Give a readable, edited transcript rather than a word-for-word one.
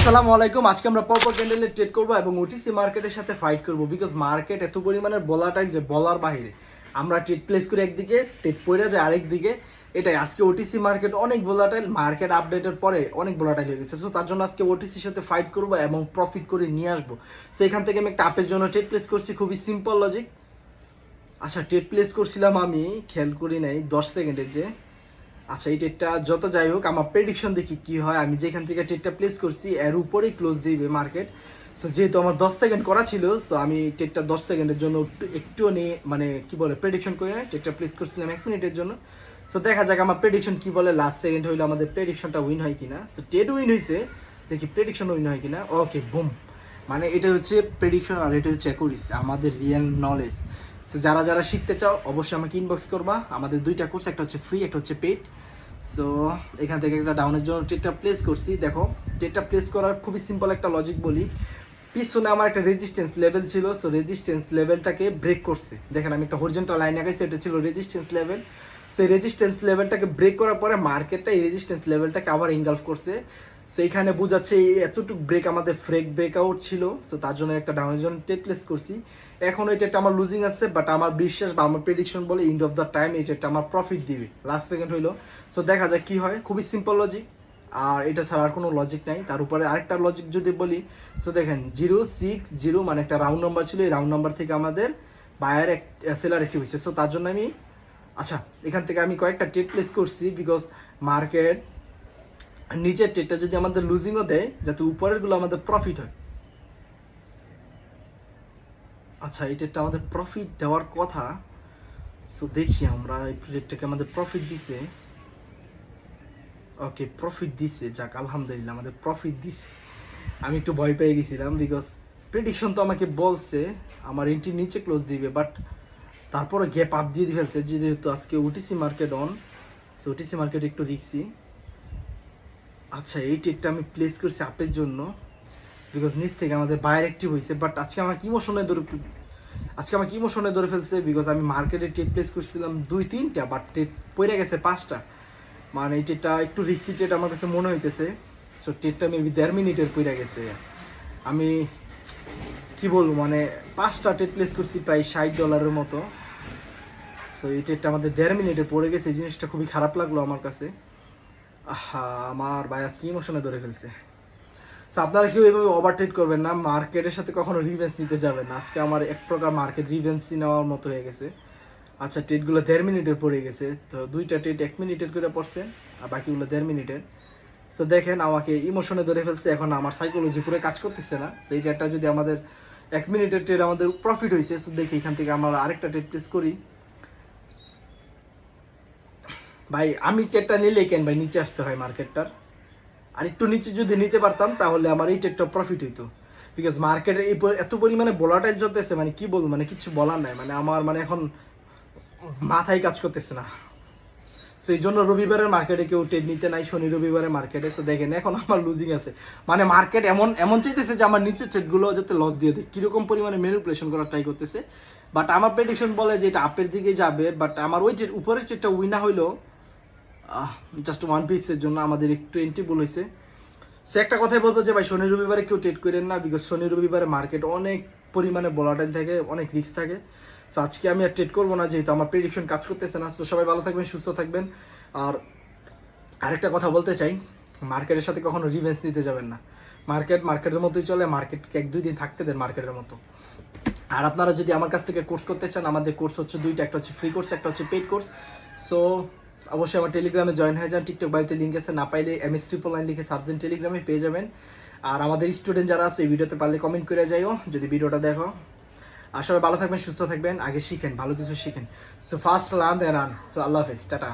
আসসালামু আলাইকুম। আজকে আমরা পরপর ক্যান্ডেলের ট্রেড করবো এবং ওটিসি মার্কেটের সাথে ফাইট করবো, বিকজ মার্কেট এত পরিমাণের বলাটাইল যে বলার বাইরে। আমরা ট্রেড প্লেস করি একদিকে, ট্রেড পড়ে যায় আরেক দিকে। এটাই আজকে ওটিসি মার্কেট অনেক ভোলাটাইল, মার্কেট আপডেটের পরে অনেক ভোলাটাইল হয়ে গেছে। সো তার জন্য আজকে ওটিসির সাথে ফাইট করবো এবং প্রফিট করে নিয়ে আসবো। সো এখান থেকে আমি একটা আপের জন্য ট্রেড প্লেস করছি, খুবই সিম্পল লজিক। আচ্ছা, ট্রেড প্লেস করছিলাম আমি, খেয়াল করি নাই 10 সেকেন্ডের যে। আচ্ছা, এই ট্রেডটা যত যাই হোক, আমার প্রেডিকশন দেখি কি হয়। আমি যেখান থেকে ট্রেডটা প্লেস করছি এর উপরেই ক্লোজ দিবে মার্কেট। সো যেহেতু আমার 10 সেকেন্ড করা ছিল, সো আমি ট্রেডটা 10 সেকেন্ডের জন্য একটু নিয়ে মানে কি বলে প্রেডিকশন করে ট্রেডটা প্লেস করছিলাম 1 মিনিটের জন্য। সো দেখা যাক আমার প্রেডিকশন কি বলে, লাস্ট সেকেন্ড হইলে আমাদের প্রেডিকশনটা উইন হয় কিনা। সো ট্রেড উইন হয়েছে, দেখি প্রেডিকশন উইন হয় কিনা। ওকে, বুম। মানে এটা হচ্ছে প্রেডিকশন আর এটা হচ্ছে অ্যাকুরেসি, আমাদের রিয়েল নলেজ। সো যারা যারা শিখতে চাও অবশ্যই আমাকে ইনবক্স করবা। আমাদের 2টা কোর্স, একটা হচ্ছে ফ্রি, একটা হচ্ছে পেড। সো এখান থেকে একটা ডাউনের জন্য ট্রেডটা প্লেস করছি। দেখো, ট্রেডটা প্লেস করার খুবই সিম্পল একটা লজিক বলি। পিছনে আমার একটা রেজিস্ট্যান্স লেভেল ছিল, সো রেজিস্ট্যান্স লেভেলটাকে ব্রেক করছে। দেখেন আমি একটা হরিজন্টাল লাইন আঁকাইছি, এটা ছিল রেজিস্ট্যান্স লেভেল। সো এই রেজিস্ট্যান্স লেভেলটাকে ব্রেক করার পরে মার্কেটটা এই রেজিস্ট্যান্স লেভেলটাকে আবার ইনগালফ করছে। সো এখানে বোঝাচ্ছে এতটুকু ব্রেক আমাদের ফ্রেক ব্রেকআউট ছিল। সো তার জন্য একটা ডাউনের জন্য ট্রেড প্লেস করছি। এখন ওই ট্রেডটা আমার লুজিং আছে, বাট আমার বিশ্বাস বা আমার প্রেডিকশন বলে এন্ড অফ দ্য টাইম এই ট্রেডটা আমার প্রফিট দিবে। লাস্ট সেকেন্ড হইলো, সো দেখা যাক কি হয়। খুবই সিম্পল লজিক, আর এটা ছাড়া আর কোনো লজিক নাই। তার উপরে আরেকটা লজিক যদি বলি, সো দেখেন 060 মানে একটা রাউন্ড নাম্বার ছিল, এই রাউন্ড নাম্বার থেকে আমাদের বায়ার সেলার অ্যাক্টিভ হয়েছে। সো তার জন্য আমি আচ্ছা এখান থেকে আমি কয়েকটা ট্রেড প্লেস করছি, বিকজ মার্কেট নিচের ট্রেডটা যদি আমাদের লুজিংও দেয়, যাতে উপরেরগুলো আমাদের প্রফিট হয়। আচ্ছা, এই ট্রেডটা আমাদের প্রফিট দেওয়ার কথা। সো দেখি আমরা এই ট্রেডটাকে আমাদের প্রফিট দিছে। ওকে, প্রফিট দিছে, যাক আলহামদুলিল্লাহ আমাদের প্রফিট দিছে। আমি একটু ভয় পেয়ে গেছিলাম, বিকজ প্রেডিকশন তো আমাকে বলছে আমার এন্ট্রি নিচে ক্লোজ দিবে, বাট তারপরে গ্যাপ আপ দিয়ে ফেলছে। যেহেতু আজকে OTC market on, so OTC market একটু রিক্সি। আচ্ছা, এই ট্রেডটা আমি প্লেস করছি আপের জন্য, বিকজ নিচ থেকে আমাদের বায়ার অ্যাক্টিভ হয়েছে। বাট আজকে আমাকে ইমোশনে ধরে ফেলছে, বিকজ আমি মার্কেটে ট্রেড প্লেস করছিলাম 2-3টা, বাট ট্রেড পড়ে গেছে 5টা। মানে এই ট্রেডটা একটু রিক্সি ট্রেড আমার কাছে মনে হইতেছে। সো ট্রেডটা মেবি 1.5 মিনিটের পড়ে গেছে। আমি কি বলবো, মানে 5টা ট্রেড প্লেস করছি প্রায় $60 মতো। সো এই ট্রেডটা আমাদের 1.5 মিনিটে পড়ে গেছে। এই জিনিসটা খুবই খারাপ লাগলো আমার কাছে। আমার ভাই আজকে ইমোশনে ধরে ফেলছে। সো আপনারা কেউ এভাবে ওভার ট্রেড করবেন না, মার্কেটের সাথে কখনো রিভেন্স নিতে যাবেন না। আজকে আমার এক প্রকার মার্কেট রিভেন্সই নেওয়ার মতো হয়ে গেছে। আচ্ছা, ট্রেডগুলো 1.5 মিনিটের পড়ে গেছে, তো 2টা ট্রেড 1 মিনিটের করে পড়ছে আর বাকিগুলো 1.5 মিনিটের। সো দেখেন আমাকে ইমোশনে ধরে ফেলছে, এখন আমার সাইকোলজি পুরো কাজ করতেছে না। সেই ট্রেডটা যদি আমাদের 1 মিনিটের ট্রেড আমাদের প্রফিট হয়েছে, সো দেখি এখান থেকে আমরা আরেকটা ট্রেড প্লেস করি। ভাই আমি ট্রেডটা নিলে কেন ভাই নিচে আসতে হয় মার্কেটটার? আর একটু নিচে যদি নিতে পারতাম তাহলে আমার এই ট্রেডটা প্রফিট হইতো, বিকজ মার্কেটে এই এত পরিমাণে ভোলাটাইল চলতেছে, মানে কি বলবো, মানে কিছু বলার নাই। মানে আমার মানে এখন মাথায় কাজ করতেছে না। সো এই জন্য রবিবারের মার্কেটে কেউ ট্রেড নিতে নাই, শনি রবিবারের মার্কেটে। সো দেখেন এখন আমার লুজিং আছে, মানে মার্কেট এমন এমন চাইতেছে যে আমার নিচের ট্রেডগুলো যাতে লস দিয়ে দেয়, কীরকম পরিমাণে ম্যানিপুলেশন করার ট্রাই করতেছে। বাট আমার প্রেডিকশন বলে যে এটা আপের দিকে যাবে, বাট আমার ওই ট্রেড উপরের ট্রেডটা উইনা হইলো জাস্ট 1 পিক্সের জন্য আমাদের একটু এন্ট্রি ভুল হয়েছে। সে একটা কথাই বলবো যে ভাই শনি রবিবারে কেউ ট্রেড করেন না, বিকজ শনি রবিবারে মার্কেট অনেক পরিমাণে ভোলাটাইল থাকে, অনেক রিস্ক থাকে। সো আজকে আমি আর ট্রেড করবো না, যেহেতু আমার প্রেডিকশন কাজ করতেছে না। তো সবাই ভালো থাকবেন, সুস্থ থাকবেন। আর আরেকটা কথা বলতে চাই, মার্কেটের সাথে কখনো রিভেন্স নিতে যাবেন না। মার্কেটের মতোই চলে, মার্কেটকে 1-2 দিন থাকতে দেন মার্কেটের মতো। আর আপনারা যদি আমার কাছ থেকে কোর্স করতে চান, আমাদের কোর্স হচ্ছে 2টা, একটা হচ্ছে ফ্রি কোর্স, একটা হচ্ছে পেড কোর্স। সো অবশ্যই আমার টেলিগ্রামে জয়েন হয়ে যান, টিকটক বাড়িতে লিঙ্ক আছে, না পাইলে MS999 লিখে সার্চ টেলিগ্রামে পেয়ে যাবেন। আর আমাদের স্টুডেন্ট যারা আছে এই ভিডিওতে পারলে কমেন্ট করে যাইও যদি ভিডিওটা দেখো। আর সবাই ভালো থাকবেন, সুস্থ থাকবেন, আগে শিখেন, ভালো কিছু শিখেন। সো ফার্স্ট লার্ন দেন রান। সো আল্লাহ হাফেজ, টাটা।